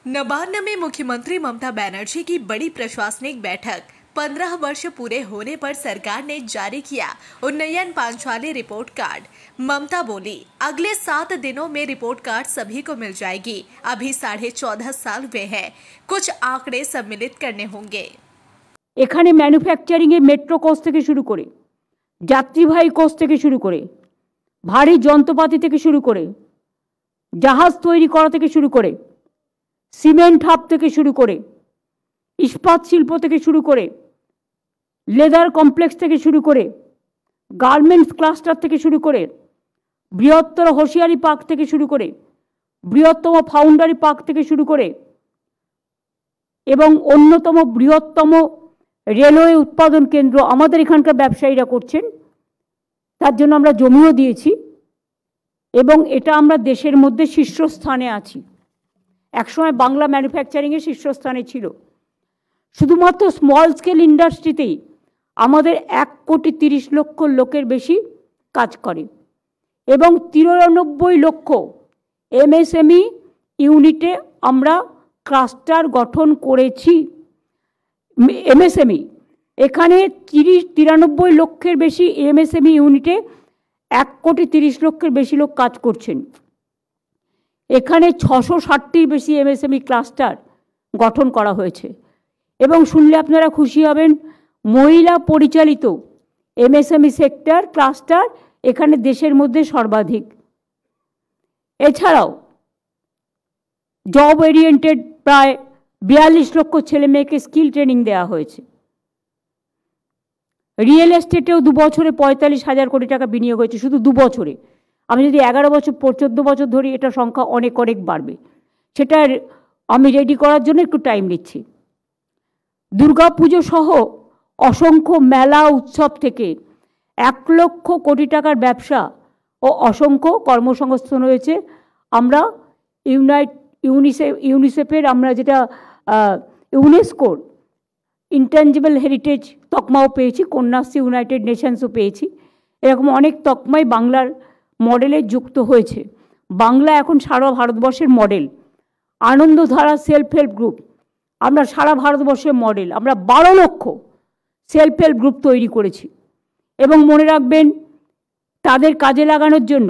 नवान्न में मुख्यमंत्री ममता बनर्जी की बड़ी प्रशासनिक बैठक। 15 वर्ष पूरे होने पर सरकार ने जारी किया उन्नयन पांचाली रिपोर्ट कार्ड। ममता बोली, अगले 7 दिनों में रिपोर्ट कार्ड सभी को मिल जाएगी। अभी 14.5 साल हुए हैं, कुछ आंकड़े सम्मिलित करने होंगे। এখানে ম্যানুফ্যাকচারিং এ মেট্রো কোচ থেকে শুরু করে, যাত্রীবাহী কোচ থেকে শুরু করে, ভারী যন্ত্রপাতি থেকে শুরু করে, জাহাজ তৈরি করা থেকে শুরু করে, সিমেন্ট হাব থেকে শুরু করে, ইস্পাত শিল্প থেকে শুরু করে, লেদার কমপ্লেক্স থেকে শুরু করে, গার্মেন্টস ক্লাস্টার থেকে শুরু করে, বৃহত্তর হোশিয়ারি পার্ক থেকে শুরু করে, বৃহত্তম ফাউন্ডারি পার্ক থেকে শুরু করে এবং অন্যতম বৃহত্তম রেলওয়ে উৎপাদন কেন্দ্র আমাদের এখানকার ব্যবসায়ীরা করছেন। তার জন্য আমরা জমিও দিয়েছি এবং এটা আমরা দেশের মধ্যে শীর্ষস্থানে আছি। একসময় বাংলা ম্যানুফ্যাকচারিংয়ের শীর্ষস্থানে ছিল। শুধুমাত্র স্মল স্কেল ইন্ডাস্ট্রিতেই আমাদের 1,30,00,000 লোকের বেশি কাজ করে এবং 93 লক্ষ এমএসএমই ইউনিটে আমরা ক্লাস্টার গঠন করেছি। এমএসএমই এখানে 93 লক্ষের বেশি এমএসএমই ইউনিটে 1,30,00,000 বেশি লোক কাজ করছেন। এখানে 660টির বেশি এমএসএমই ক্লাস্টার গঠন করা হয়েছে এবং শুনলে আপনারা খুশি হবেন, মহিলা পরিচালিত এমএসএমই সেক্টর ক্লাস্টার এখানে দেশের মধ্যে সর্বাধিক। এছাড়াও জব ওরিয়েন্টেড প্রায় 42 লক্ষ ছেলে মেয়েকে স্কিল ট্রেনিং দেওয়া হয়েছে। রিয়েল এস্টেটেও 2 বছরে 45,000 কোটি টাকা বিনিয়োগ হয়েছে, শুধু 2 বছরে। আমি যদি 11 বছর 14 বছর ধরি এটা সংখ্যা অনেক অনেক বাড়বে। সেটা আমি রেডি করার জন্য একটু টাইম নিচ্ছি। দুর্গাপুজো সহ অসংখ্য মেলা উৎসব থেকে 1 লক্ষ কোটি টাকার ব্যবসা ও অসংখ্য কর্মসংস্থান হয়েছে। আমরা ইউনিসেফের আমরা যেটা ইউনেস্কোর ইনট্যাঞ্জিবল হেরিটেজ তকমাও পেয়েছি, কন্যাশ্রী ইউনাইটেড নেশনসও পেয়েছি। এরকম অনেক তকমাই বাংলার মডেলে যুক্ত হয়েছে। বাংলা এখন সারা ভারতবর্ষের model. Anandadhara self help group আমরা সারা ভারতবর্ষের মডেল। আমরা 12 লক্ষ সেলফ হেল্প গ্রুপ তৈরি করেছি এবং মনে রাখবেন, তাদের কাজে লাগানোর জন্য